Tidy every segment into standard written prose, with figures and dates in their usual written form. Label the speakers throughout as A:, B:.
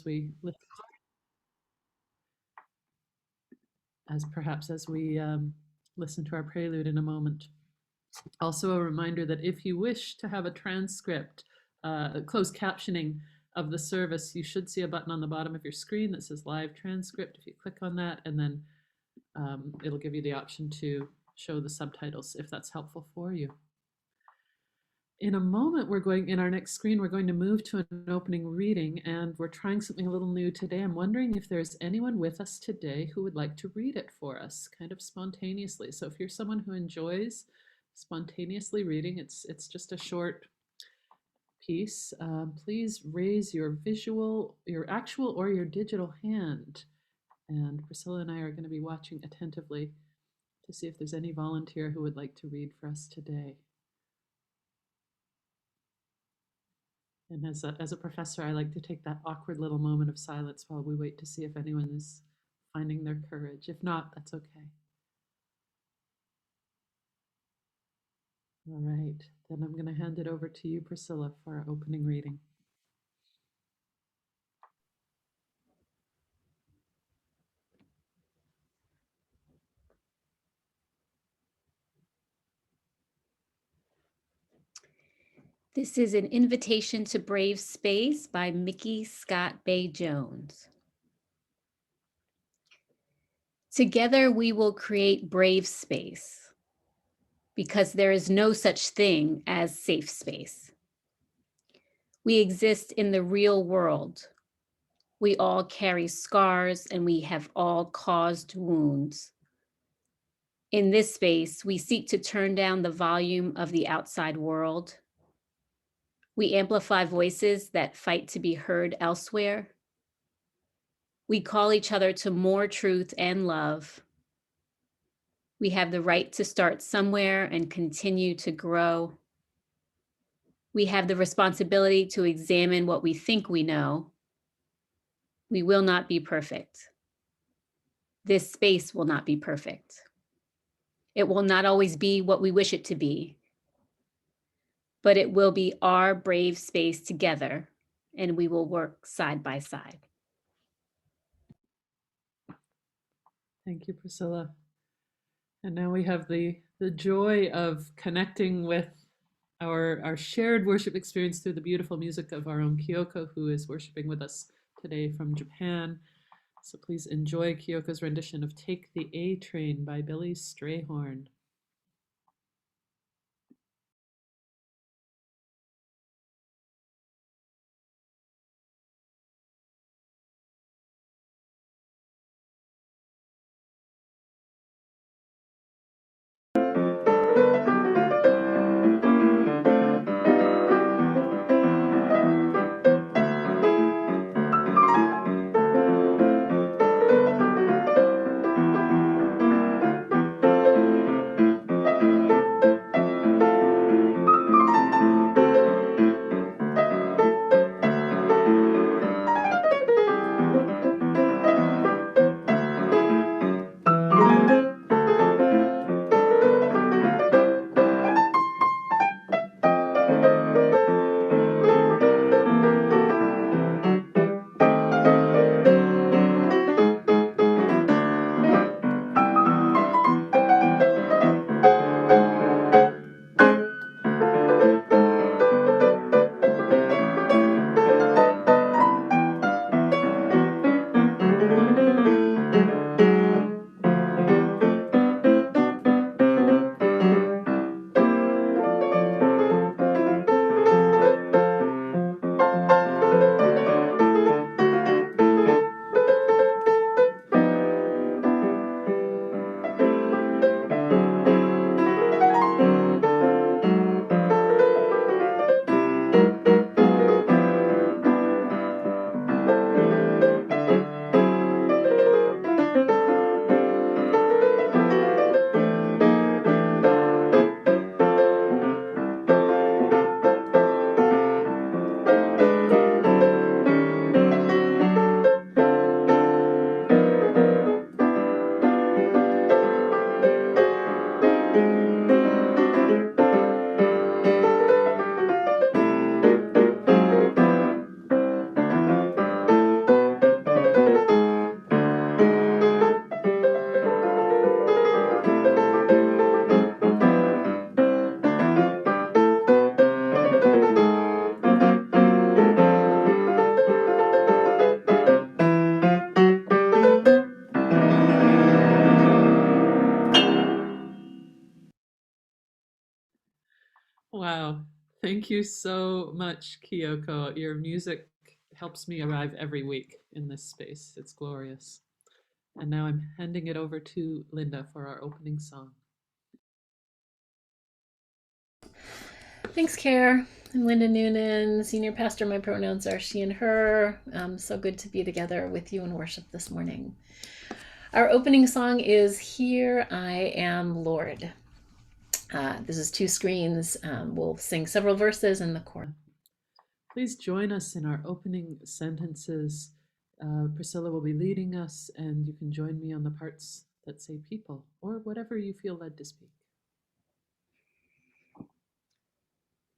A: we listen to our prelude in a moment. Also, a reminder that if you wish to have a transcript, closed captioning of the service, you should see a button on the bottom of your screen that says live transcript. If you click on that, and then it'll give you the option to show the subtitles if that's helpful for you. In a moment, in our next screen, we're going to move to an opening reading, and we're trying something a little new today. I'm wondering if there's anyone with us today who would like to read it for us, kind of spontaneously. So if you're someone who enjoys spontaneously reading, it's just a short piece. Please raise your actual or your digital hand. And Priscilla and I are going to be watching attentively to see if there's any volunteer who would like to read for us today. And as a professor, I like to take that awkward little moment of silence while we wait to see if anyone is finding their courage. If not, that's okay. All right, then I'm going to hand it over to you, Priscilla, for our opening reading.
B: This is an invitation to brave space by Mickey Scott Bay Jones. Together we will create brave space because there is no such thing as safe space. We exist in the real world. We all carry scars and we have all caused wounds. In this space, we seek to turn down the volume of the outside world. We amplify voices that fight to be heard elsewhere. We call each other to more truth and love. We have the right to start somewhere and continue to grow. We have the responsibility to examine what we think we know. We will not be perfect. This space will not be perfect. It will not always be what we wish it to be, but it will be our brave space together, and we will work side by side.
A: Thank you, Priscilla. And now we have the joy of connecting with our shared worship experience through the beautiful music of our own Kyoko, who is worshiping with us today from Japan. So please enjoy Kyoko's rendition of Take the A Train by Billy Strayhorn. Thank you so much, Kyoko. Your music helps me arrive every week in this space. It's glorious. And now I'm handing it over to Linda for our opening song.
C: Thanks, Care. I'm Linda Noonan, senior pastor. My pronouns are she and her. So good to be together with you in worship this morning. Our opening song is Here I Am, Lord. This is 2 screens. We'll sing several verses in the chorus.
A: Please join us in our opening sentences. Priscilla will be leading us, and you can join me on the parts that say people, or whatever you feel led to speak.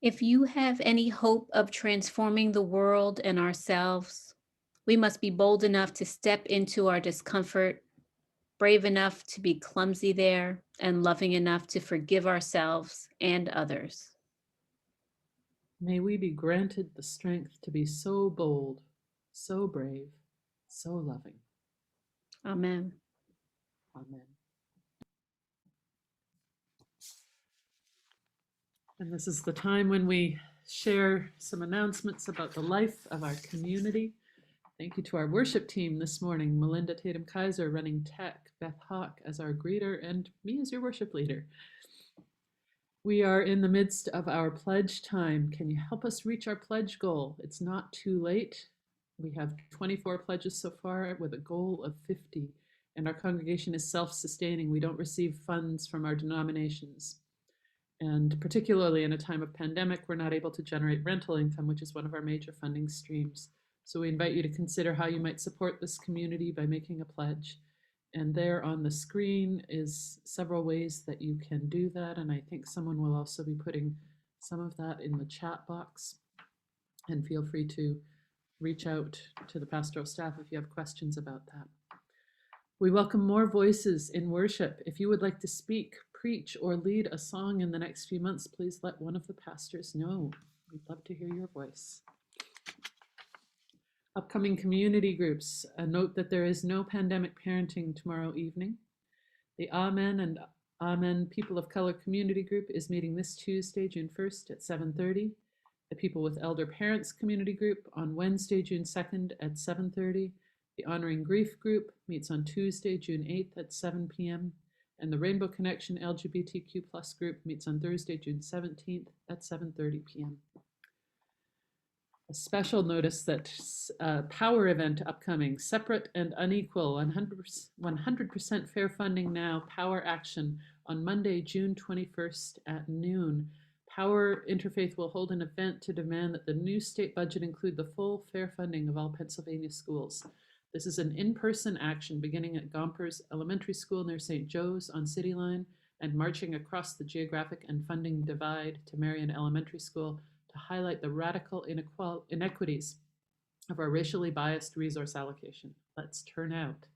B: If you have any hope of transforming the world and ourselves, we must be bold enough to step into our discomfort, brave enough to be clumsy there, and loving enough to forgive ourselves and others.
A: May we be granted the strength to be so bold, so brave, so loving.
B: Amen.
A: Amen. And this is the time when we share some announcements about the life of our community. Thank you to our worship team this morning, Melinda Tatum-Kaiser running tech, Beth Hawk as our greeter, and me as your worship leader. We are in the midst of our pledge time. Can you help us reach our pledge goal? It's not too late. We have 24 pledges so far with a goal of 50, and our congregation is self-sustaining. We don't receive funds from our denominations. And particularly in a time of pandemic, we're not able to generate rental income, which is one of our major funding streams. So we invite you to consider how you might support this community by making a pledge. And there on the screen is several ways that you can do that. And I think someone will also be putting some of that in the chat box. And feel free to reach out to the pastoral staff if you have questions about that. We welcome more voices in worship. If you would like to speak, preach, or lead a song in the next few months, please let one of the pastors know. We'd love to hear your voice. Upcoming community groups. A note that there is no pandemic parenting tomorrow evening. The Amen and Amen People of Color Community Group is meeting this Tuesday, June 1st at 7:30. The People with Elder Parents Community Group on Wednesday, June 2nd at 7:30. The Honoring Grief Group meets on Tuesday, June 8th at 7 p.m. And the Rainbow Connection LGBTQ+ group meets on Thursday, June 17th at 7:30 p.m. A special notice that power event upcoming, Separate and Unequal, 100% fair funding now, Power Action on Monday, June 21st at noon. Power Interfaith will hold an event to demand that the new state budget include the full fair funding of all Pennsylvania schools. This is an in-person action beginning at Gompers Elementary School near St. Joe's on City Line and marching across the geographic and funding divide to Marion Elementary School to highlight the radical inequities of our racially biased resource allocation. Let's turn out.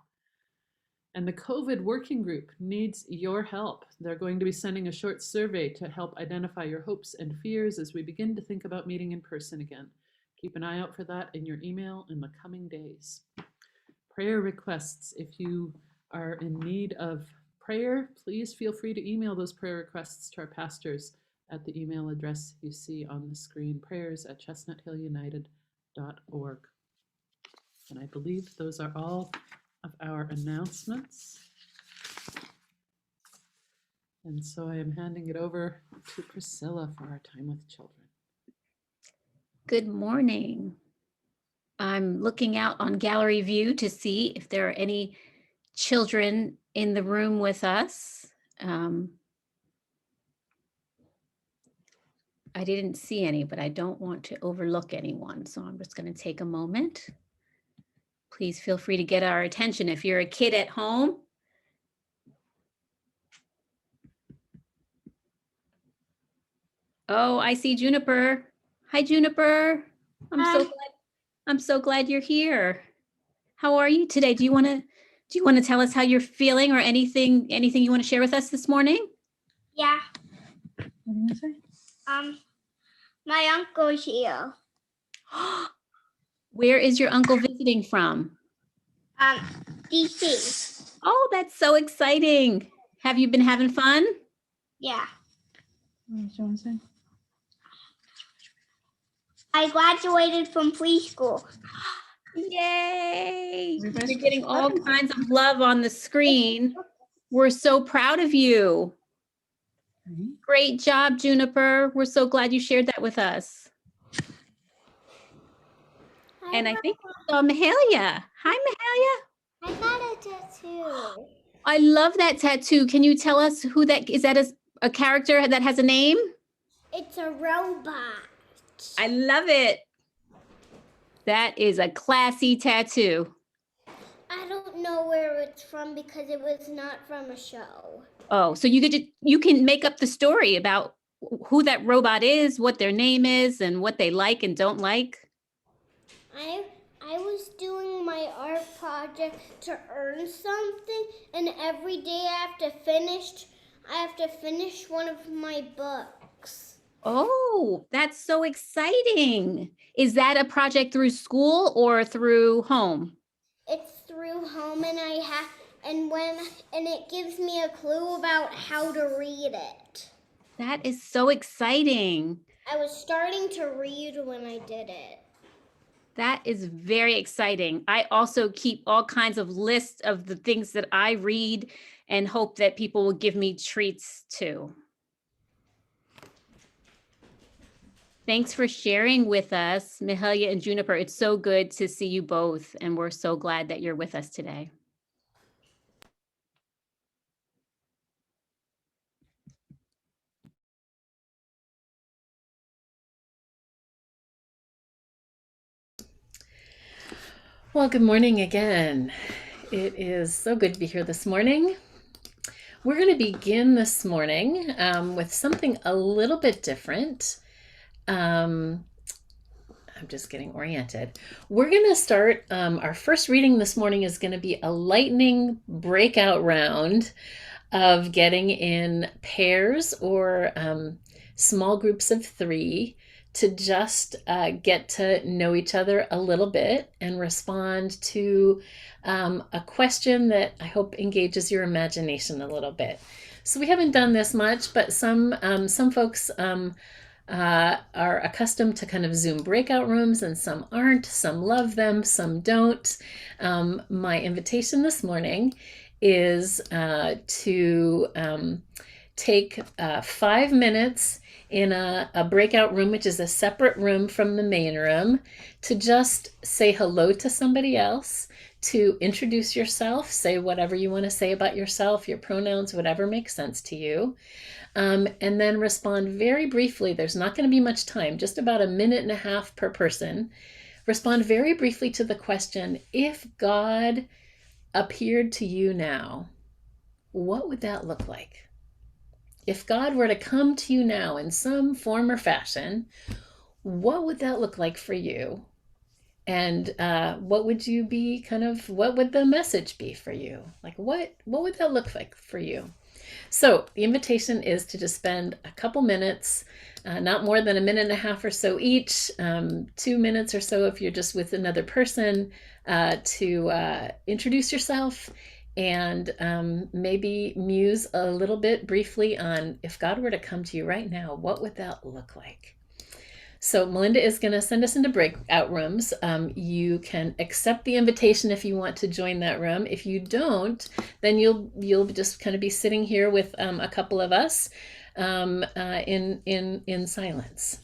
A: And the COVID working group needs your help. They're going to be sending a short survey to help identify your hopes and fears as we begin to think about meeting in person again. Keep an eye out for that in your email in the coming days. Prayer requests. If you are in need of prayer, please feel free to email those prayer requests to our pastors at the email address you see on the screen, prayers@chestnuthillunited.org. And I believe those are all of our announcements. And so I am handing it over to Priscilla for our time with children.
B: Good morning. I'm looking out on gallery view to see if there are any children in the room with us. I didn't see any, but I don't want to overlook anyone. So I'm just going to take a moment. Please feel free to get our attention if you're a kid at home. Oh, I see Juniper. Hi, Juniper. I'm so glad you're here. How are you today? Do you want to tell us how you're feeling or anything you want to share with us this morning?
D: Yeah.
C: What do you want to say?
D: My uncle's here.
B: Where is your uncle visiting from?
D: DC.
B: Oh, that's so exciting. Have you been having fun?
D: Yeah.
C: What else do you want to say?
D: I graduated from preschool.
B: Yay!
A: Everybody's
B: You're getting all
A: clapping.
B: kinds of love on the screen. We're so proud of you. Great job, Juniper. We're so glad you shared that with us. And I think we saw Mahalia. Hi, Mahalia.
D: I got a tattoo.
B: I love that tattoo. Can you tell us who that is? That a character that has a name?
D: It's a robot.
B: I love it. That is a classy tattoo.
D: I don't know where it's from because it was not from a show.
B: Oh, so you can make up the story about who that robot is, what their name is, and what they like and don't like.
D: I was doing my art project to earn something, and every day I have to finish one of my books.
B: Oh, that's so exciting. Is that a project through school or through home?
D: It's through home, and and it gives me a clue about how to read it.
B: That is so exciting.
D: I was starting to read when I did it.
B: That is very exciting. I also keep all kinds of lists of the things that I read and hope that people will give me treats too. Thanks for sharing with us, Mahalia and Juniper. It's so good to see you both, and we're so glad that you're with us today.
C: Well, good morning again. It is so good to be here this morning. We're going to begin this morning with something a little bit different. I'm just getting oriented. We're going to start, our first reading this morning is going to be a lightning breakout round of getting in pairs or small groups of 3 to just get to know each other a little bit and respond to a question that I hope engages your imagination a little bit. So we haven't done this much, but some folks are accustomed to kind of Zoom breakout rooms and some aren't. Some love them, some don't. My invitation this morning is to take 5 minutes in a breakout room, which is a separate room from the main room, to just say hello to somebody else, to introduce yourself, say whatever you want to say about yourself, your pronouns, whatever makes sense to you, and then respond very briefly. There's not going to be much time, just about 1.5 minutes per person. Respond very briefly to the question, if God appeared to you now, what would that look like? If God were to come to you now in some form or fashion, what would that look like for you? And what would you be what would the message be for you? Like what would that look like for you? So the invitation is to just spend a couple minutes, not more than 1.5 minutes or so each, 2 minutes or so if you're just with another person, to introduce yourself and maybe muse a little bit briefly on, if God were to come to you right now, what would that look like? So Melinda is going to send us into breakout rooms. You can accept the invitation if you want to join that room. If you don't, then you'll just kind of be sitting here with a couple of us in silence.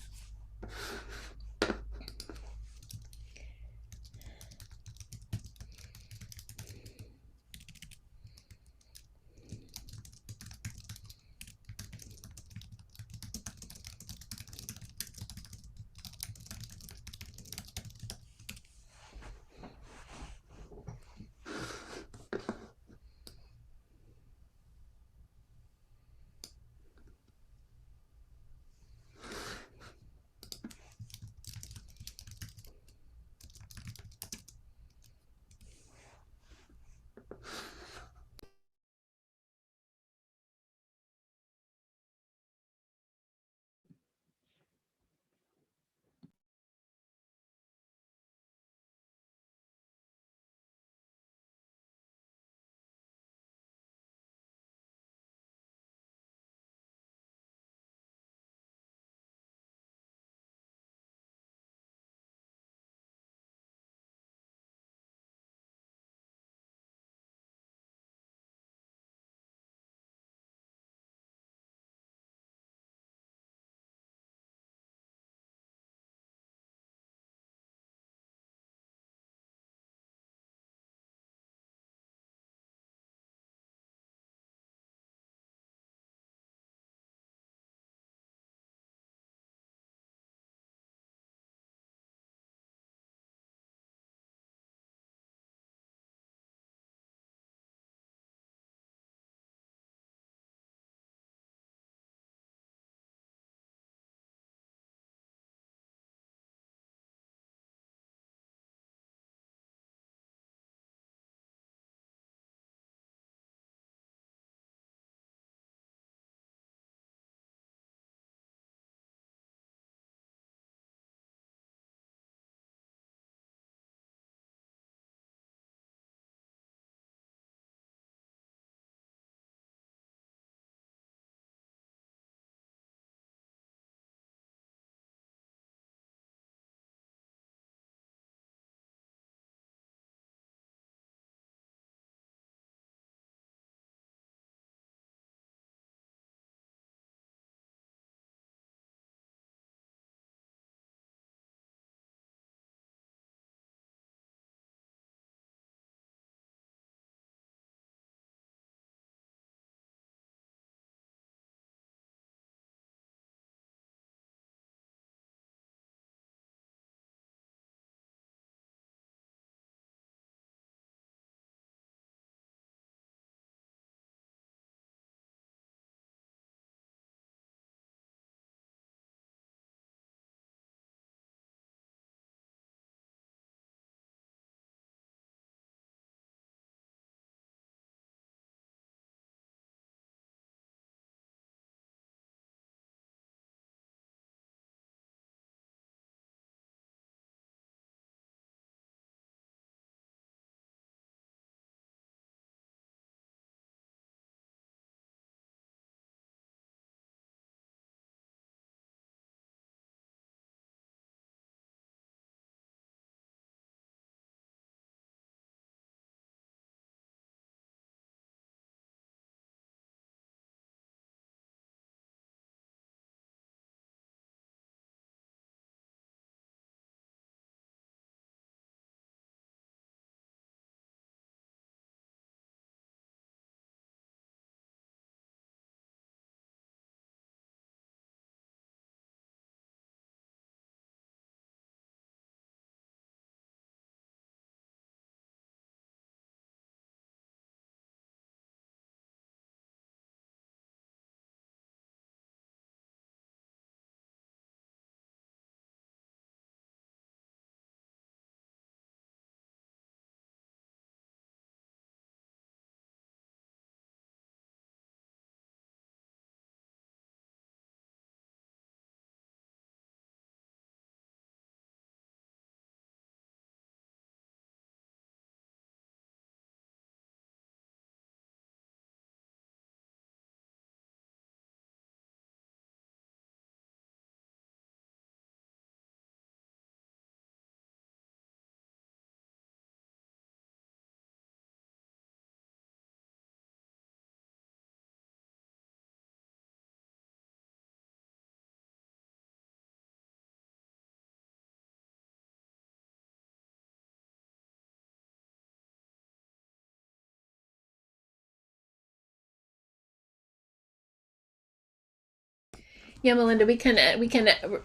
C: Yeah, Melinda, we can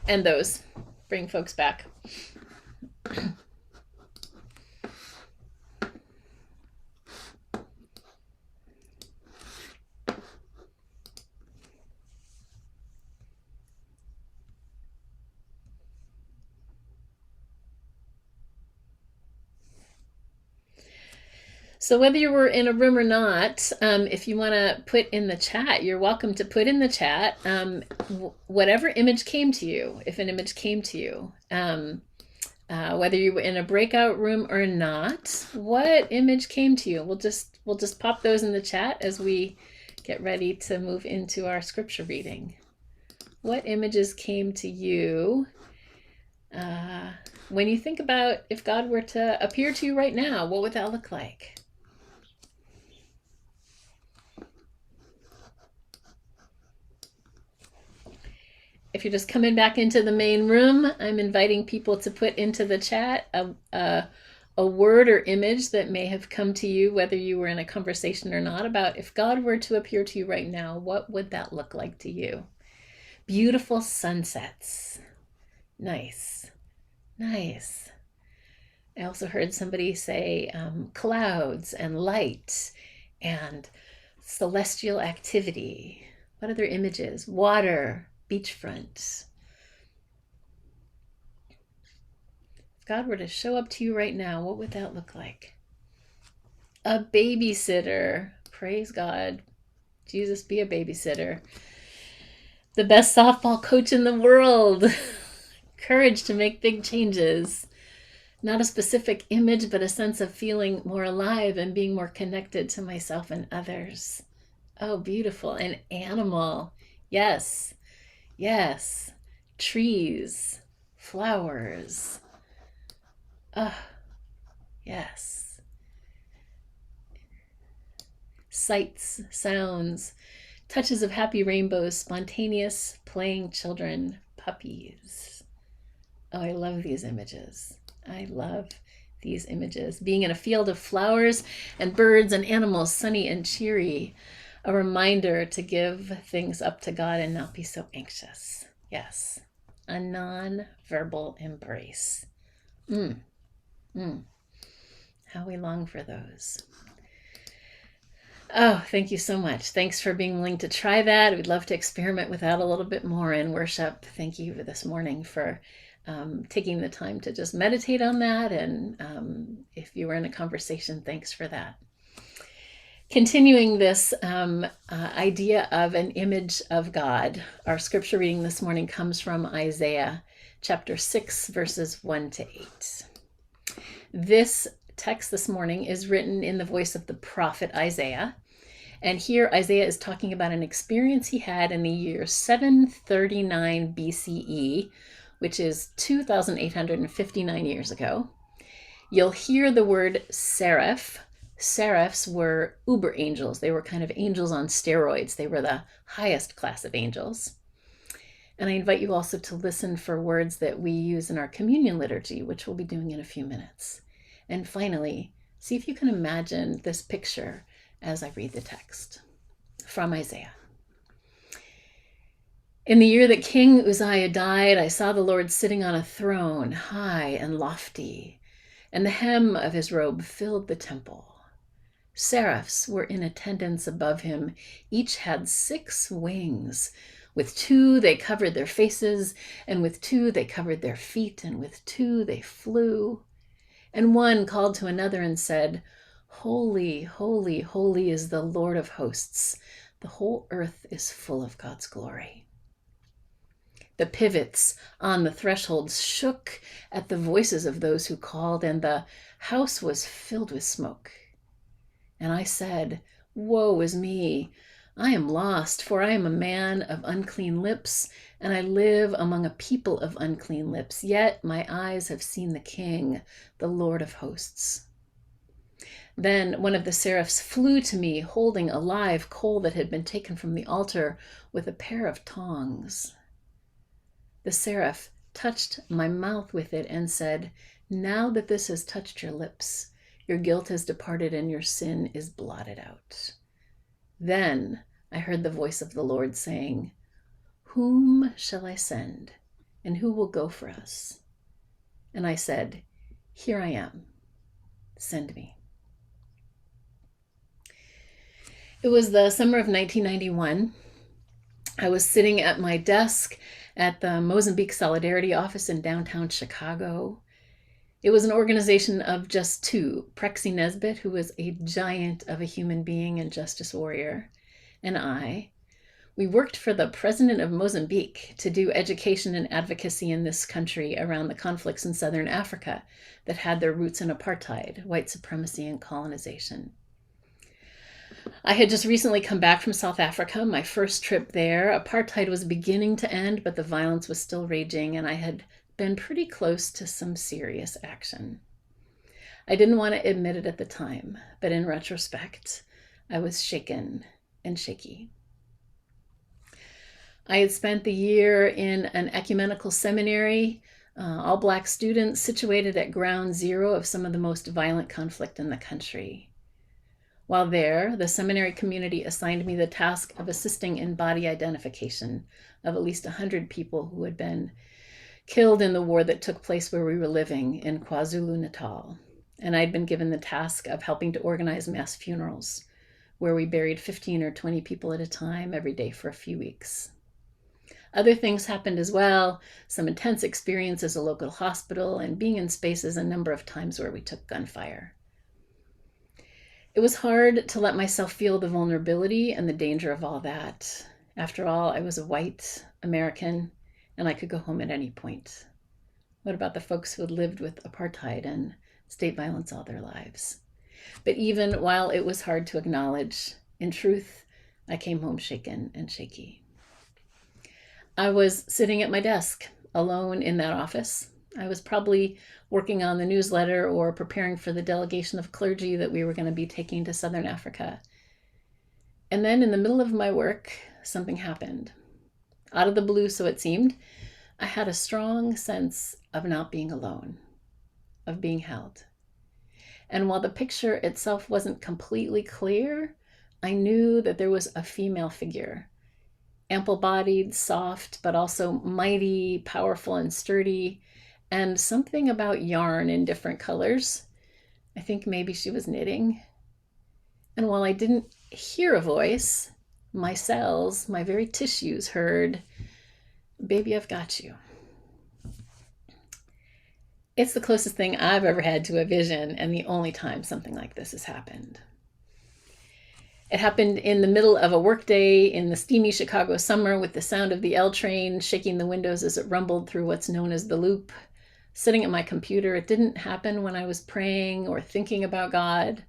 C: end those. Bring folks back. So whether you were in a room or not, if you want to put in the chat, you're welcome to put in the chat whatever image came to you, if an image came to you, whether you were in a breakout room or not, what image came to you? We'll just pop those in the chat as we get ready to move into our scripture reading. What images came to you when you think about if God were to appear to you right now? What would that look like? If you're just coming back into the main room, I'm inviting people to put into the chat a word or image that may have come to you, whether you were in a conversation or not, about if God were to appear to you right now, what would that look like to you? Beautiful sunsets. Nice. Nice. I also heard somebody say clouds and light and celestial activity. What other images? Water. Beachfront. If God were to show up to you right now, what would that look like? A babysitter. Praise God. Jesus, be a babysitter. The best softball coach in the world. Courage to make big changes. Not a specific image, but a sense of feeling more alive and being more connected to myself and others. Oh, beautiful. An animal. Yes. Yes, trees, flowers. Yes. Sights, sounds, touches of happy rainbows, spontaneous playing children, puppies. Oh, I love these images. I love these images. Being in a field of flowers and birds and animals, sunny and cheery. A reminder to give things up to God and not be so anxious. Yes. A non-verbal embrace. How we long for those. Oh, thank you so much. Thanks for being willing to try that. We'd love to experiment with that a little bit more in worship. Thank you for this morning for taking the time to just meditate on that. And if you were in a conversation, thanks for that. Continuing this idea of an image of God, our scripture reading this morning comes from Isaiah chapter 6, verses 1 to 8. This text this morning is written in the voice of the prophet Isaiah. And here Isaiah is talking about an experience he had in the year 739 BCE, which is 2,859 years ago. You'll hear the word seraph. Seraphs were uber angels. They were kind of angels on steroids. They were the highest class of angels. And I invite you also to listen for words that we use in our communion liturgy, which we'll be doing in a few minutes. And finally, see if you can imagine this picture as I read the text from Isaiah. In the year that King Uzziah died, I saw the Lord sitting on a throne, high and lofty, and the hem of his robe filled the temple. Seraphs were in attendance above him. Each had 6 wings. With 2 they covered their faces, and with 2 they covered their feet, and with 2 they flew. And one called to another and said, Holy, holy, holy is the Lord of hosts. The whole earth is full of God's glory. The pivots on the thresholds shook at the voices of those who called, and the house was filled with smoke. And I said, Woe is me! I am lost, for I am a man of unclean lips, and I live among a people of unclean lips. Yet my eyes have seen the King, the Lord of hosts. Then one of the seraphs flew to me, holding a live coal that had been taken from the altar with a pair of tongs. The seraph touched my mouth with it and said, Now that this has touched your lips, your guilt has departed and your sin is blotted out. Then I heard the voice of the Lord saying, "Whom shall I send, and who will go for us?" And I said, "Here I am. Send me." It was the summer of 1991. I was sitting at my desk at the Mozambique Solidarity office in downtown Chicago. It was an organization of just two, Prexy Nesbitt, who was a giant of a human being and justice warrior, and I. We worked for the president of Mozambique to do education and advocacy in this country around the conflicts in southern Africa that had their roots in apartheid, white supremacy, and colonization. I had just recently come back from South Africa, my first trip there. Apartheid was beginning to end, but the violence was still raging, and I had been pretty close to some serious action. I didn't want to admit it at the time, but in retrospect, I was shaken and shaky. I had spent the year in an ecumenical seminary, all Black students situated at ground zero of some of the most violent conflict in the country. While there, the seminary community assigned me the task of assisting in body identification of at least 100 people who had been killed in the war that took place where we were living in KwaZulu-Natal. And I'd been given the task of helping to organize mass funerals, where we buried 15 or 20 people at a time every day for a few weeks. Other things happened as well, some intense experiences at a local hospital and being in spaces a number of times where we took gunfire. It was hard to let myself feel the vulnerability and the danger of all that. After all, I was a white American and I could go home at any point. What about the folks who had lived with apartheid and state violence all their lives? But even while it was hard to acknowledge, in truth, I came home shaken and shaky. I was sitting at my desk, alone in that office. I was probably working on the newsletter or preparing for the delegation of clergy that we were going to be taking to Southern Africa. And then in the middle of my work, something happened. Out of the blue, so it seemed, I had a strong sense of not being alone, of being held. And while the picture itself wasn't completely clear, I knew that there was a female figure, ample-bodied, soft, but also mighty, powerful, and sturdy, and something about yarn in different colors. I think maybe she was knitting. And while I didn't hear a voice, my cells, my very tissues heard, "Baby, I've got you." It's the closest thing I've ever had to a vision, and the only time something like this has happened. It happened in the middle of a workday in the steamy Chicago summer with the sound of the L train shaking the windows as it rumbled through what's known as the loop. Sitting at my computer, it didn't happen when I was praying or thinking about God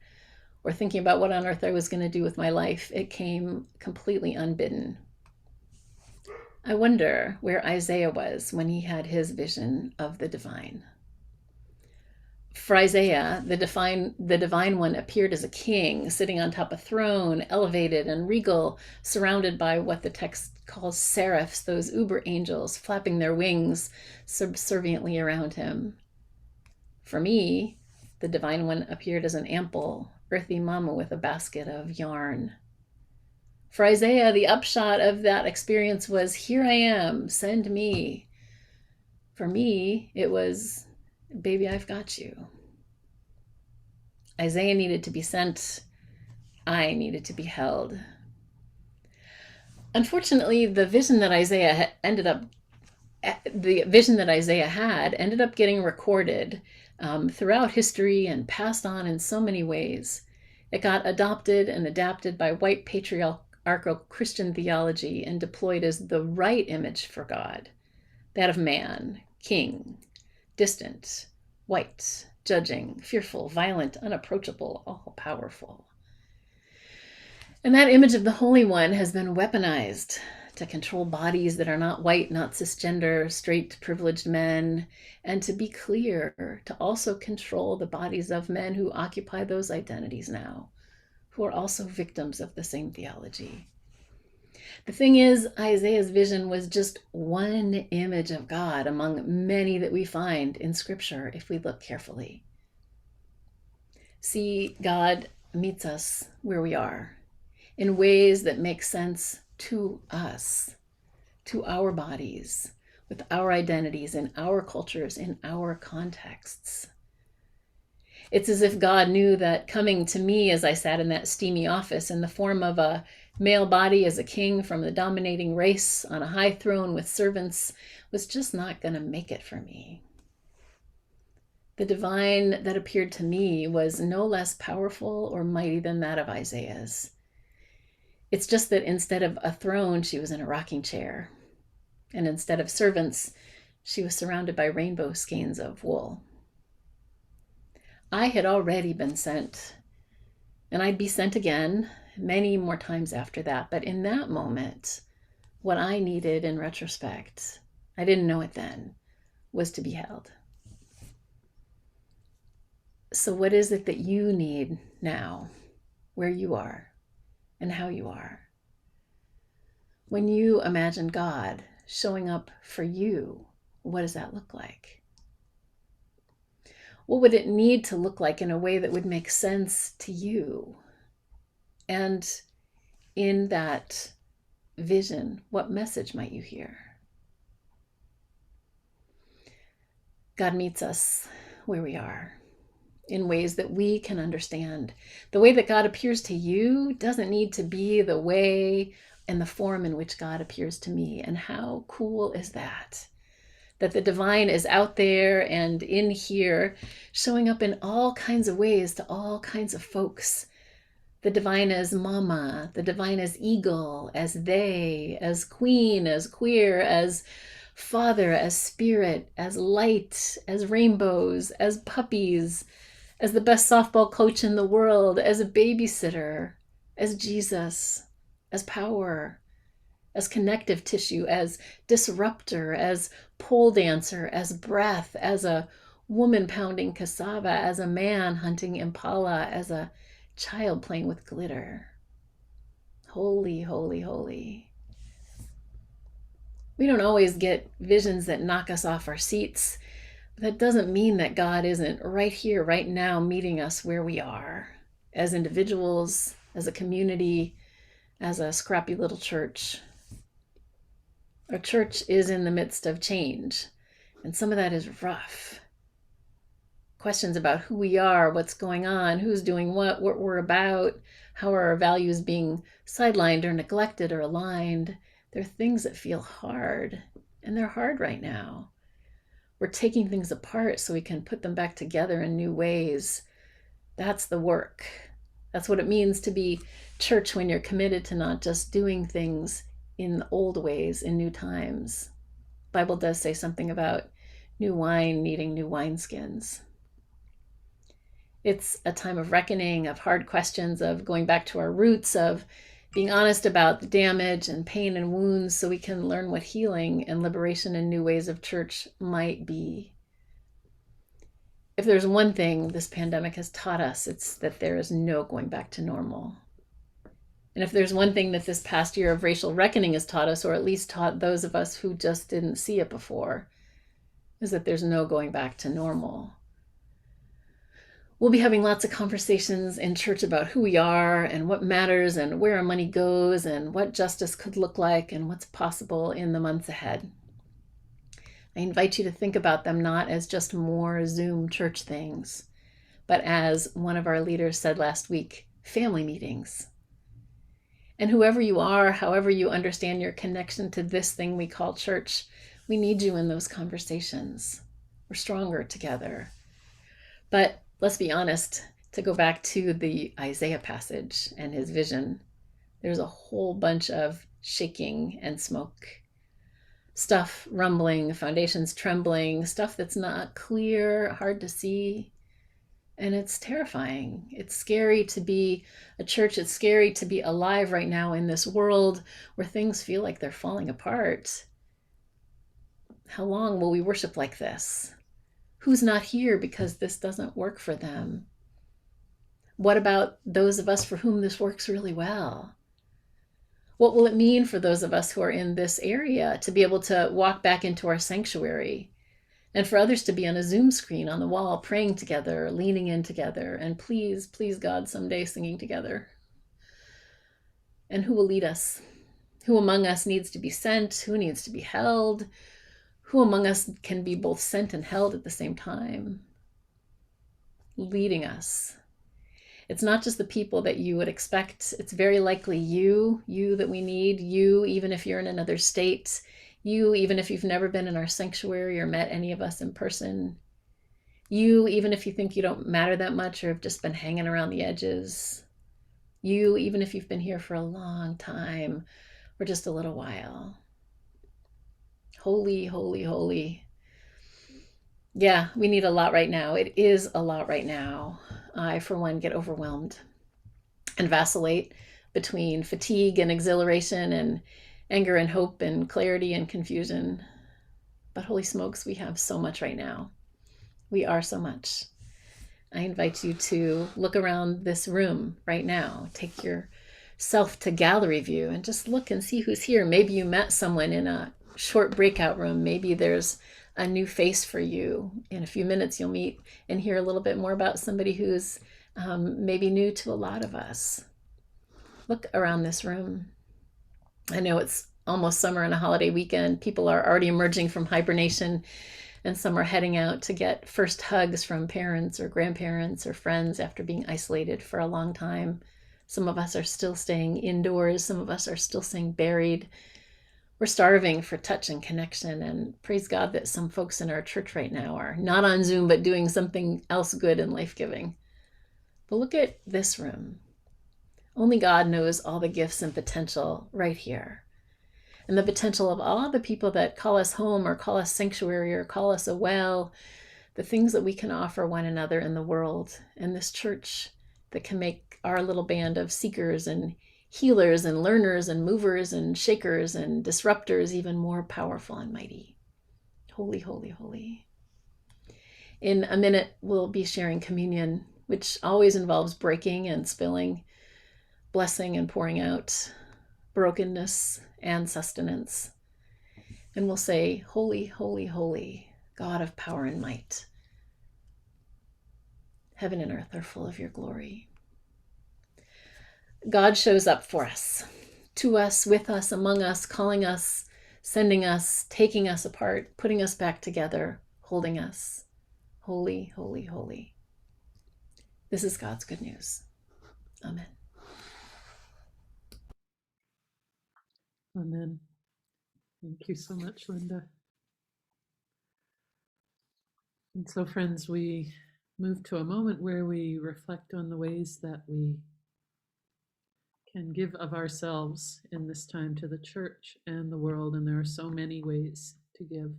C: or thinking about what on earth I was going to do with my life. It came completely unbidden. I wonder where Isaiah was when he had his vision of the divine. For Isaiah, the divine one appeared as a king, sitting on top of a throne, elevated and regal, surrounded by what the text calls seraphs, those uber angels, flapping their wings subserviently around him. For me, the divine one appeared as an ample, earthy mama with a basket of yarn. For Isaiah, the upshot of that experience was, "Here I am, send me." For me, it was, "Baby, I've got you." Isaiah needed to be sent. I needed to be held. Unfortunately, the vision that Isaiah had ended up getting recorded throughout history and passed on in so many ways. It got adopted and adapted by white patriarchal Christian theology and deployed as the right image for God, that of man, king, distant, white, judging, fearful, violent, unapproachable, all-powerful. And that image of the Holy One has been weaponized to control bodies that are not white, not cisgender, straight, privileged men, and to be clear, to also control the bodies of men who occupy those identities now, who are also victims of the same theology. The thing is, Isaiah's vision was just one image of God among many that we find in Scripture if we look carefully. See, God meets us where we are in ways that make sense to us, to our bodies, with our identities, in our cultures, in our contexts. It's as if God knew that coming to me as I sat in that steamy office in the form of a male body as a king from the dominating race on a high throne with servants was just not going to make it for me. The divine that appeared to me was no less powerful or mighty than that of Isaiah's. It's just that instead of a throne, she was in a rocking chair. And instead of servants, she was surrounded by rainbow skeins of wool. I had already been sent, and I'd be sent again many more times after that. But in that moment, what I needed in retrospect, I didn't know it then, was to be held. So what is it that you need now, where you are and how you are? When you imagine God showing up for you, what does that look like? What would it need to look like in a way that would make sense to you? And in that vision, what message might you hear? God meets us where we are in ways that we can understand. The way that God appears to you doesn't need to be the way and the form in which God appears to me. And how cool is that? That the divine is out there and in here, showing up in all kinds of ways to all kinds of folks. The divine as mama, the divine as eagle, as they, as queen, as queer, as father, as spirit, as light, as rainbows, as puppies, as the best softball coach in the world, as a babysitter, as Jesus, as power, as connective tissue, as disruptor, as pole dancer, as breath, as a woman pounding cassava, as a man hunting impala, as a child playing with glitter. Holy, holy, holy. We don't always get visions that knock us off our seats. But that doesn't mean that God isn't right here, right now, meeting us where we are, as individuals, as a community, as a scrappy little church. Our church is in the midst of change, and some of that is rough. Questions about who we are, what's going on, who's doing what we're about, how are our values being sidelined or neglected or aligned. They're things that feel hard, and they're hard right now. We're taking things apart so we can put them back together in new ways. That's the work. That's what it means to be church when you're committed to not just doing things in old ways, in new times. The Bible does say something about new wine needing new wineskins. It's a time of reckoning, of hard questions, of going back to our roots, of being honest about the damage and pain and wounds so we can learn what healing and liberation and new ways of church might be. If there's one thing this pandemic has taught us, it's that there is no going back to normal. And if there's one thing that this past year of racial reckoning has taught us, or at least taught those of us who just didn't see it before, is that there's no going back to normal. We'll be having lots of conversations in church about who we are and what matters and where our money goes and what justice could look like and what's possible in the months ahead. I invite you to think about them not as just more Zoom church things, but as one of our leaders said last week, family meetings. And whoever you are, however you understand your connection to this thing we call church, we need you in those conversations. We're stronger together. But let's be honest, to go back to the Isaiah passage and his vision, there's a whole bunch of shaking and smoke. Stuff rumbling, foundations trembling, stuff that's not clear, hard to see. And it's terrifying. It's scary to be a church. It's scary to be alive right now in this world where things feel like they're falling apart. How long will we worship like this? Who's not here because this doesn't work for them? What about those of us for whom this works really well? What will it mean for those of us who are in this area to be able to walk back into our sanctuary, and for others to be on a Zoom screen on the wall, praying together, leaning in together, and please, please God, someday singing together? And who will lead us? Who among us needs to be sent? Who needs to be held? Who among us can be both sent and held at the same time? Leading us. It's not just the people that you would expect. It's very likely you that we need, you, even if you're in another state, you, even if you've never been in our sanctuary or met any of us in person, you, even if you think you don't matter that much or have just been hanging around the edges, you, even if you've been here for a long time or just a little while. Holy, holy, holy. Yeah, we need a lot right now. It is a lot right now. I, for one, get overwhelmed and vacillate between fatigue and exhilaration and anger and hope and clarity and confusion. But holy smokes, we have so much right now. We are so much. I invite you to look around this room right now. Take yourself to gallery view and just look and see who's here. Maybe you met someone in a short breakout room. Maybe there's a new face for you. In a few minutes, you'll meet and hear a little bit more about somebody who's maybe new to a lot of us. Look around this room. I know it's almost summer and a holiday weekend. People are already emerging from hibernation, and some are heading out to get first hugs from parents or grandparents or friends after being isolated for a long time. Some of us are still staying indoors. Some of us are still staying buried. We're starving for touch and connection, and praise God that some folks in our church right now are not on Zoom, but doing something else good and life-giving. But look at this room. Only God knows all the gifts and potential right here. And the potential of all the people that call us home or call us sanctuary or call us a well, the things that we can offer one another in the world, and this church that can make our little band of seekers and healers and learners and movers and shakers and disruptors even more powerful and mighty. Holy, holy, holy. In a minute, we'll be sharing communion, which always involves breaking and spilling, blessing and pouring out, brokenness and sustenance. And we'll say, holy, holy, holy, God of power and might. Heaven and earth are full of your glory. God shows up for us, to us, with us, among us, calling us, sending us, taking us apart, putting us back together, holding us. Holy, holy, holy. This is God's good news. Amen.
A: Amen. Thank you so much, Linda. And so, friends, we move to a moment where we reflect on the ways that we can give of ourselves in this time to the church and the world, and there are so many ways to give.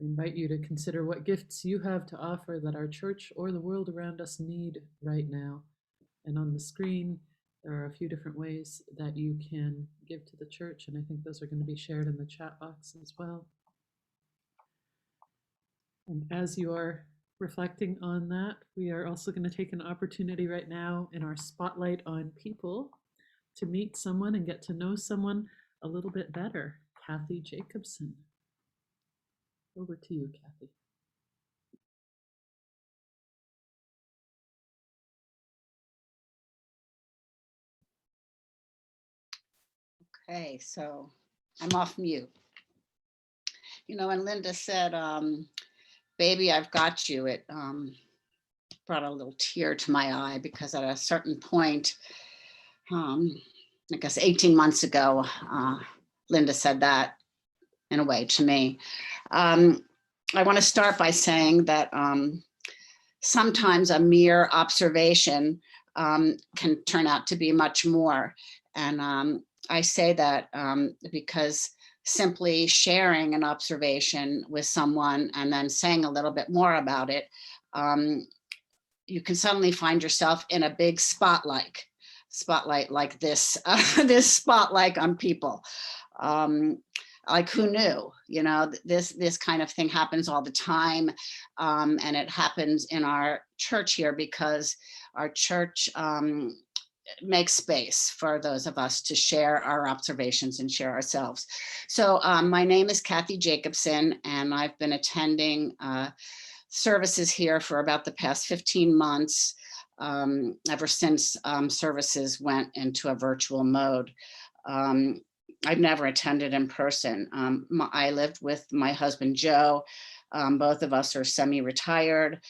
A: I invite you to consider what gifts you have to offer that our church or the world around us need right now. And on the screen, there are a few different ways that you can give to the church, and I think those are going to be shared in the chat box as well. And as you are reflecting on that, we are also going to take an opportunity right now in our Spotlight on People to meet someone and get to know someone a little bit better. Kathy Jacobson. Over to you, Kathy.
E: Okay, so I'm off mute. You know, and Linda said, baby, I've got you. It brought a little tear to my eye because at a certain point, I guess 18 months ago, Linda said that in a way to me. I want to start by saying that sometimes a mere observation can turn out to be much more. And I say that because simply sharing an observation with someone and then saying a little bit more about it, you can suddenly find yourself in a big spotlight like this, this spotlight on people. Like who knew, you know, this kind of thing happens all the time. And it happens in our church here because our church makes space for those of us to share our observations and share ourselves. So my name is Kathy Jacobson, and I've been attending services here for about the past 15 months, ever since services went into a virtual mode. I've never attended in person. I lived with my husband, Joe. Both of us are semi-retired.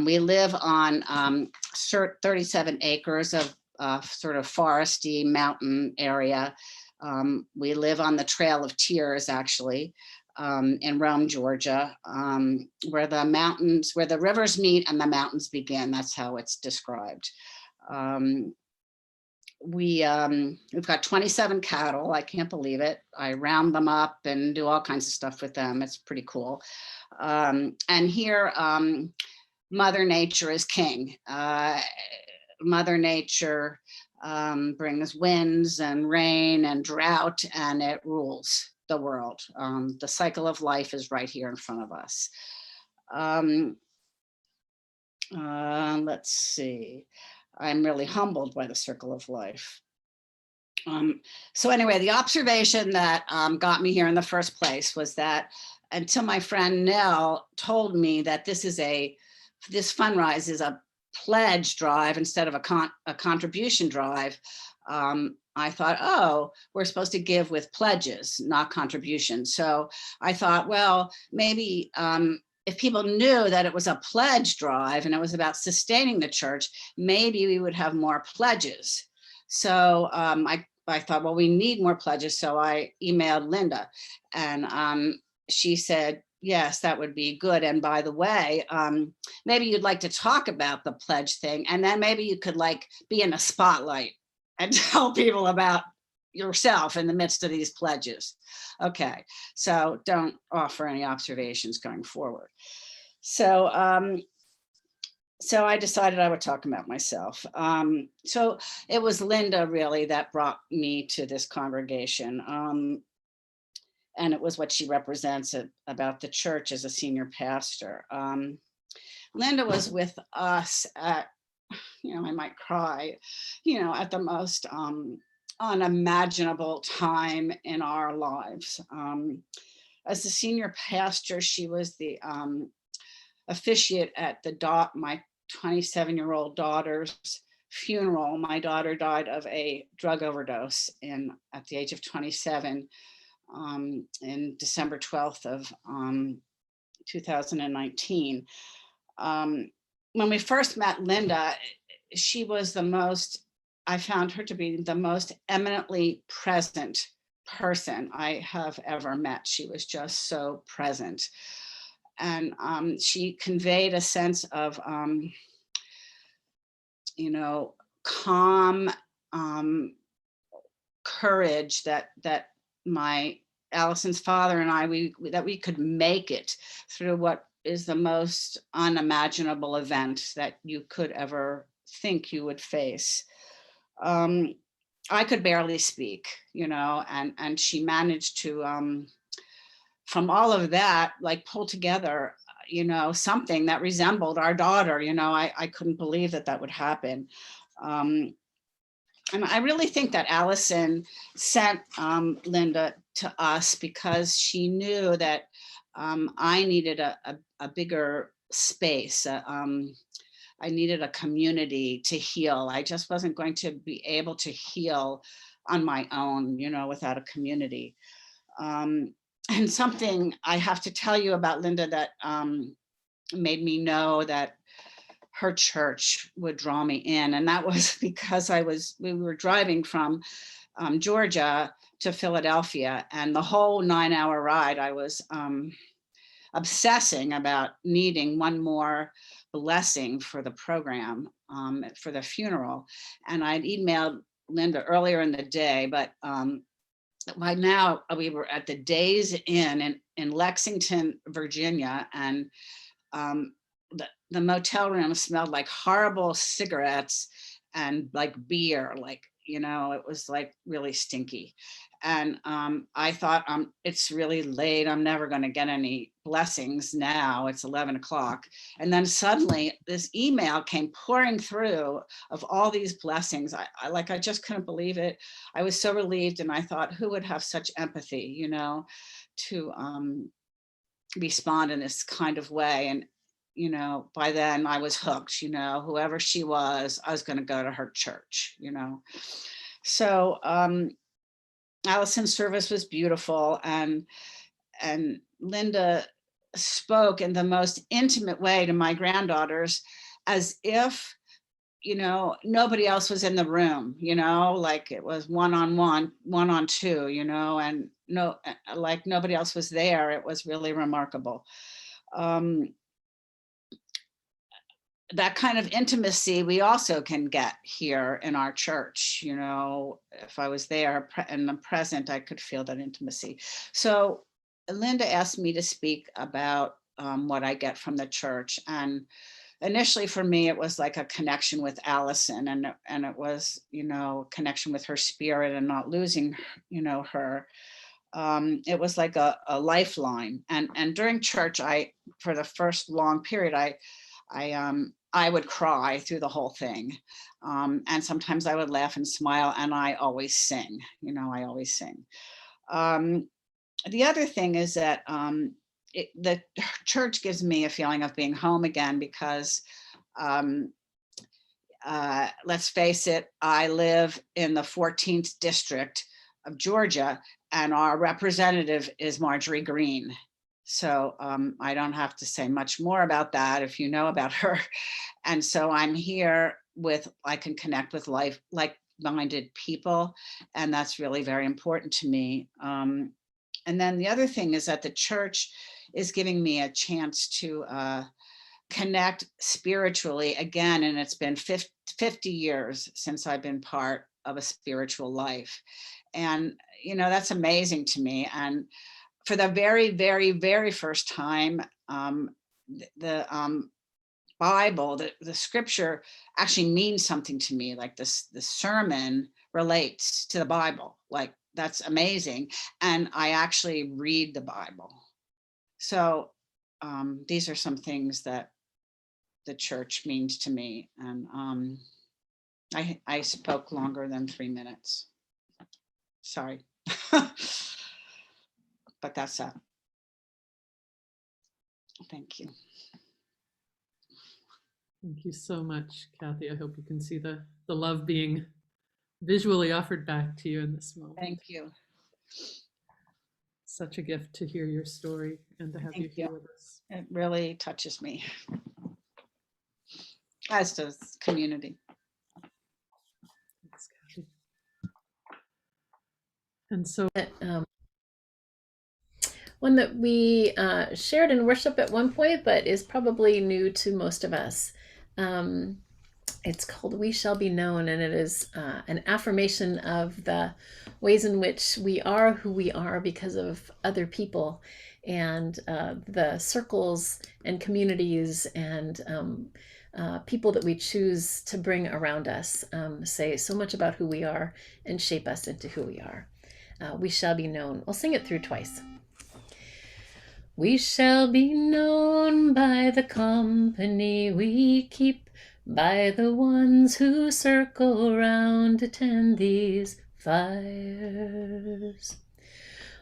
E: We live on 37 acres of sort of foresty mountain area. We live on the Trail of Tears, actually, in Rome, Georgia, where the rivers meet and the mountains begin. That's how it's described. We've got 27 cattle. I can't believe it. I round them up and do all kinds of stuff with them. It's pretty cool. And here, Mother Nature is king. Mother Nature brings winds and rain and drought, and it rules the world. The cycle of life is right here in front of us. Let's see. I'm really humbled by the circle of life. So anyway, the observation that got me here in the first place was that until my friend Nell told me that this fundraise is a pledge drive instead of a contribution drive, I thought, oh, we're supposed to give with pledges, not contributions. So I thought, well, maybe if people knew that it was a pledge drive and it was about sustaining the church, maybe we would have more pledges. So I thought, well, we need more pledges. So I emailed Linda, and she said, yes, that would be good. And by the way, maybe you'd like to talk about the pledge thing, and then maybe you could like be in a spotlight and tell people about yourself in the midst of these pledges. Okay, so don't offer any observations going forward. So so I decided I would talk about myself. So it was Linda really that brought me to this congregation. And it was what she represents about the church as a senior pastor. Linda was with us at, I might cry, at the most unimaginable time in our lives. As a senior pastor, she was the officiate at my 27-year-old daughter's funeral. My daughter died of a drug overdose at the age of 27 in December 12th of 2019. When we first met Linda, she was I found her to be the most eminently present person I have ever met. She was just so present. And she conveyed a sense of, calm courage that Allison's father and I, that we could make it through what is the most unimaginable event that you could ever think you would face. I could barely speak, and she managed to, from all of that, like pull together, something that resembled our daughter. I couldn't believe that would happen. And I really think that Allison sent Linda to us because she knew that I needed a bigger space. I needed a community to heal. I just wasn't going to be able to heal on my own, without a community. And something I have to tell you about Linda that made me know that her church would draw me in. And that was because we were driving from Georgia to Philadelphia, and the whole 9-hour ride, I was obsessing about needing one more blessing for the program, for the funeral. And I'd emailed Linda earlier in the day, but by now we were at the Days Inn in Lexington, Virginia, and the motel room smelled like horrible cigarettes and like beer, it was like really stinky. And I thought, it's really late. I'm never going to get any blessings now. It's 11 o'clock. And then suddenly this email came pouring through of all these blessings. I just couldn't believe it. I was so relieved. And I thought, who would have such empathy, to respond in this kind of way? And, by then I was hooked, whoever she was, I was going to go to her church, So Allison's service was beautiful, and Linda spoke in the most intimate way to my granddaughters, as if, you know, nobody else was in the room, you know, like it was one-on-one, one-on-two, you know, and no, like nobody else was there. It was really remarkable. That kind of intimacy we also can get here in our church. You know, if I was there and I'm present, I could feel that intimacy. So Linda asked me to speak about what I get from the church. And initially for me, it was like a connection with Allison, and it was, you know, connection with her spirit and not losing, you know, her. It was like a lifeline. And during church, for the first long period, I would cry through the whole thing. And sometimes I would laugh and smile, and I always sing, you know, I always sing. The other thing is that the church gives me a feeling of being home again, because let's face it, I live in the 14th district of Georgia, and our representative is Marjorie Greene. So I don't have to say much more about that if you know about her. And so I'm here I can connect with like-minded people, and that's really very important to me. And then the other thing is that the church is giving me a chance to connect spiritually again, and it's been 50 years since I've been part of a spiritual life. And, you know, that's amazing to me. And for the very, very, very first time, the Bible, the scripture actually means something to me. Like the sermon relates to the Bible. Like, that's amazing. And I actually read the Bible. So these are some things that the church means to me. And I spoke longer than 3 minutes. Sorry. But that's that. Thank you.
A: Thank you so much, Kathy. I hope you can see the love being visually offered back to you in this moment.
E: Thank you.
A: Such a gift to hear your story and to have you here with us.
E: It really touches me, as does community.
A: Thanks, Kathy. And so
C: one that we shared in worship at one point, but is probably new to most of us. It's called "We Shall Be Known," and it is an affirmation of the ways in which we are who we are because of other people, and the circles and communities and people that we choose to bring around us say so much about who we are and shape us into who we are. We shall be known. We'll sing it through twice. We shall be known by the company we keep, by the ones who circle round to tend these fires.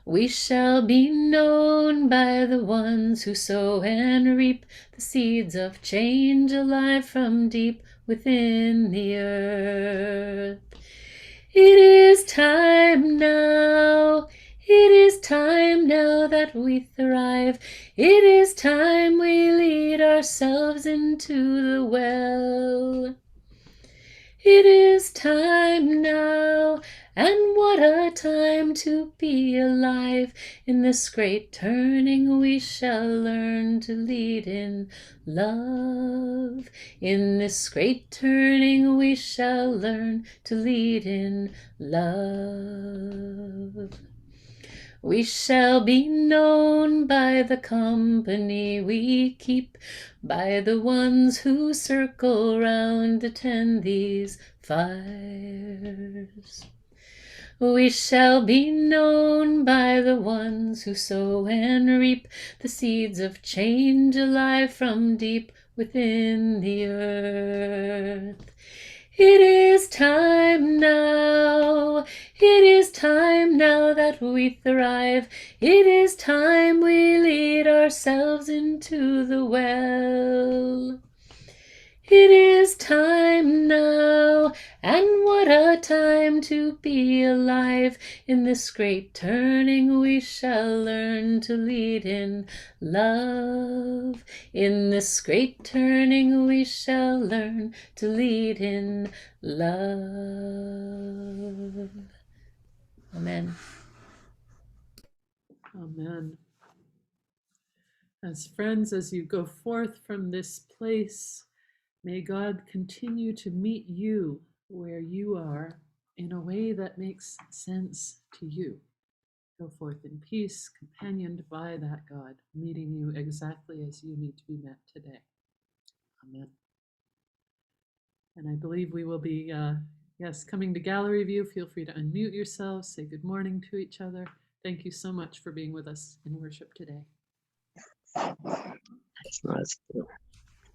C: We shall be known by the ones who sow and reap the seeds of change alive from deep within the earth. It is time now. It is time now that we thrive. It is time we lead ourselves into the well. It is time now, and what a time to be alive. In this great turning we shall learn to lead in love. In this great turning we shall learn to lead in love. We shall be known by the company we keep, by the ones who circle round to tend these fires. We shall be known by the ones who sow and reap the seeds of change alive from deep within the earth. It is time now. It is time now that we thrive. It is time we lead ourselves into the well. It is time now, and what a time to be alive. In this great turning we shall learn to lead in love. In this great turning we shall learn to lead in love. Amen.
A: Amen. As friends, as you go forth from this place, may God continue to meet you where you are in a way that makes sense to you. Go forth in peace, companioned by that God, meeting you exactly as you need to be met today. Amen. And I believe we will be, coming to gallery view. Feel free to unmute yourselves, say good morning to each other. Thank you so much for being with us in worship today.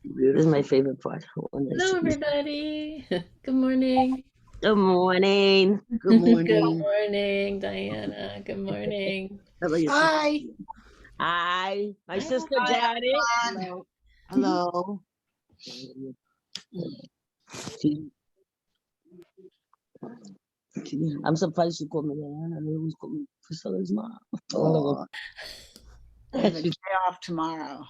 F: This is my favorite part.
C: Hello, everybody. Good morning.
F: Good morning.
E: Good
C: Good
E: morning.
C: morning, Diana. Good morning.
F: How about you?
E: Hi.
F: Hi. My
C: Hi.
F: sister
E: Hi,
F: Janet.
E: everyone.
F: Hello. I'm surprised she called me Diana. They always call me Priscilla's mom.
E: Oh, I have a day off tomorrow.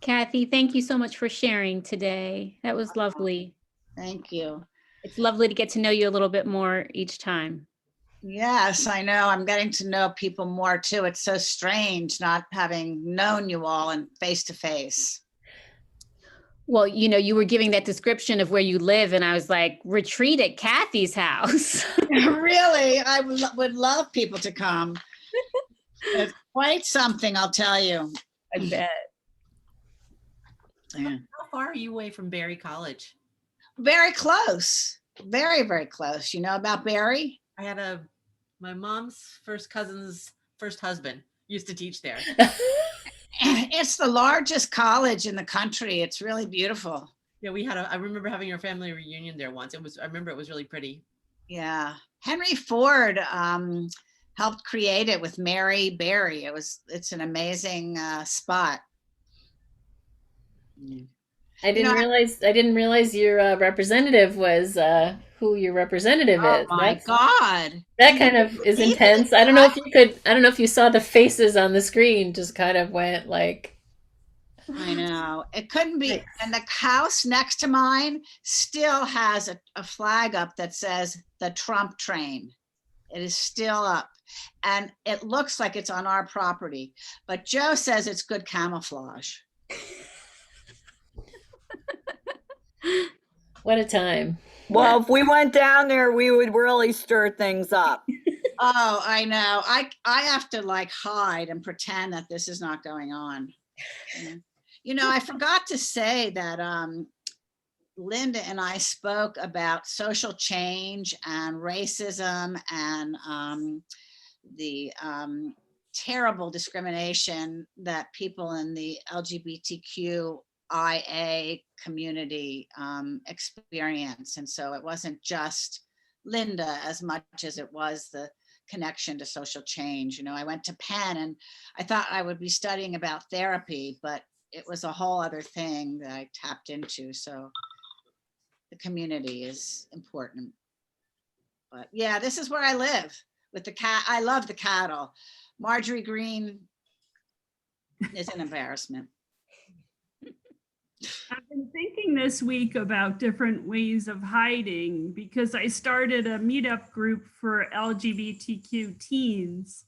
B: Kathy, thank you so much for sharing today. That was lovely.
E: Thank you.
B: It's lovely to get to know you a little bit more each time.
E: Yes, I know. I'm getting to know people more too. It's so strange not having known you all and face to face.
B: Well, you know, you were giving that description of where you live, and I was like, retreat at Kathy's house.
E: Really, I would love people to come. It's quite something, I'll tell you.
B: I bet.
E: Yeah.
G: How far are you away from Barry College?
E: Very close. Very, very close. You know about Barry?
G: I had my mom's first cousin's first husband used to teach there.
E: It's the largest college in the country. It's really beautiful.
G: Yeah, I remember having our family reunion there once. I remember it was really pretty.
E: Yeah. Henry Ford helped create it with Mary Berry. It's an amazing spot.
C: I didn't realize your representative was who your representative is.
E: Oh my God.
C: That kind of is intense. I don't know if you saw the faces on the screen just kind of went like.
E: I know. It couldn't be. And the house next to mine still has a flag up that says the Trump train. It is still up. And it looks like it's on our property. But Joe says it's good camouflage.
C: What a time.
H: Well, if we went down there, we would really stir things up.
E: Oh, I know. I have to like hide and pretend that this is not going on. You know, I forgot to say that Linda and I spoke about social change and racism and the terrible discrimination that people in the LGBTQIA community experience. And so it wasn't just Linda as much as it was the connection to social change. You know, I went to Penn and I thought I would be studying about therapy, but it was a whole other thing that I tapped into. So the community is important. But yeah, this is where I live with the cat. I love the cattle. Marjorie Green is an embarrassment.
I: I've been thinking this week about different ways of hiding because I started a meetup group for LGBTQ teens.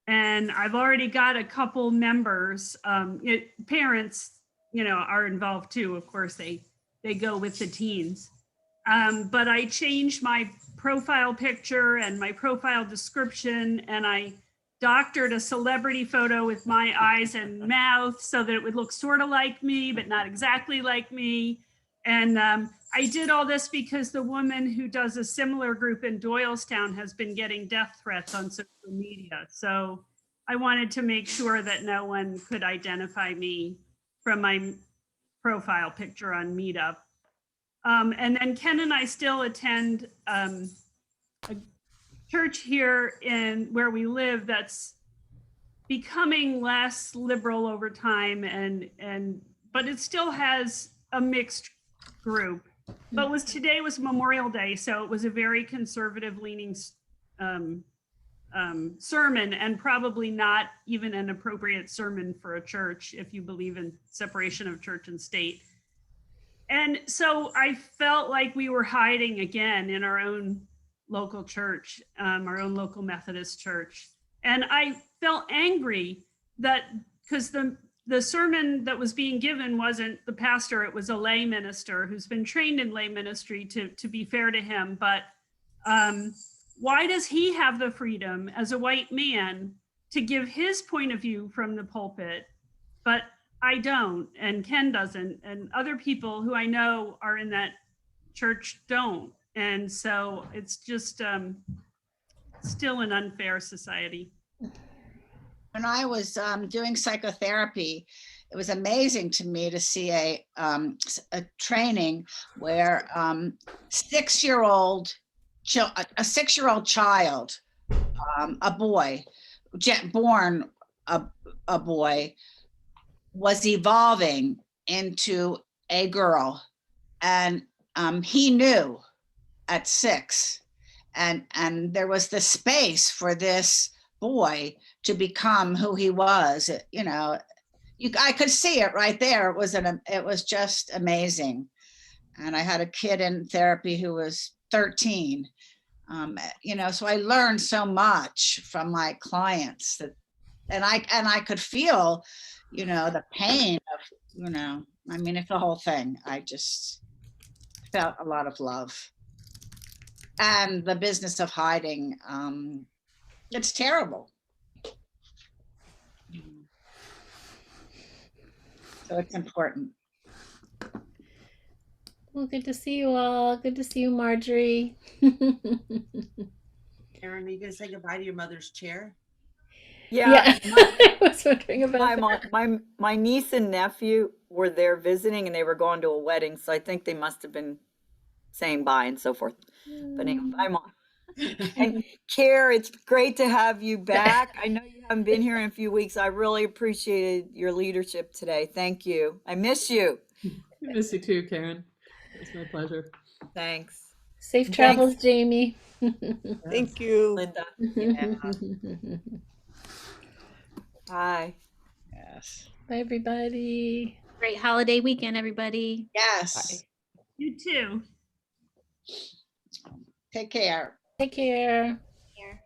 I: And I've already got a couple members. Parents, you know, are involved too. Of course, they go with the teens. But I changed my profile picture and my profile description, and I doctored a celebrity photo with my eyes and mouth so that it would look sort of like me, but not exactly like me. And I did all this because the woman who does a similar group in Doylestown has been getting death threats on social media. So I wanted to make sure that no one could identify me from my profile picture on Meetup. And then Ken and I still attend a church here in where we live that's becoming less liberal over time, but it still has a mixed group. But today was Memorial Day, so it was a very conservative leaning sermon, and probably not even an appropriate sermon for a church if you believe in separation of church and state. And so I felt like we were hiding again in our own local church, our own local Methodist church. And I felt angry that because the sermon that was being given wasn't the pastor, it was a lay minister who's been trained in lay ministry, to be fair to him. But why does he have the freedom as a white man to give his point of view from the pulpit, but I don't, and Ken doesn't, and other people who I know are in that church don't? And so it's just still an unfair society.
E: When I was doing psychotherapy, it was amazing to me to see a training where a 6-year-old child, a boy, born a boy, was evolving into a girl, and he knew at 6, and there was the space for this boy to become who he was. You know, I could see it right there. It was just amazing. And I had a kid in therapy who was 13. You know, so I learned so much from my clients and I could feel, you know, the pain of, you know, I mean, it's the whole thing. I just felt a lot of love. And the business of hiding, it's terrible. So it's important.
C: Well, good to see you all. Good to see you, Marjorie.
G: Erin, are you gonna say goodbye to your mother's chair?
H: Yeah,
C: I was wondering about
H: my niece and nephew were there visiting, and they were going to a wedding, so I think they must have been saying bye and so forth. But anyway, bye, Mom. And Care, it's great to have you back. I know you haven't been here in a few weeks. I really appreciated your leadership today. Thank you. I miss you.
A: I miss you too, Karen. It's my pleasure.
H: Thanks.
C: Safe travels, Jamie.
H: Thank you,
F: Linda.
H: Bye.
E: Yes.
C: Bye, everybody.
B: Great holiday weekend, everybody.
E: Yes.
I: You too.
E: Take care.
C: Take care.
D: Here.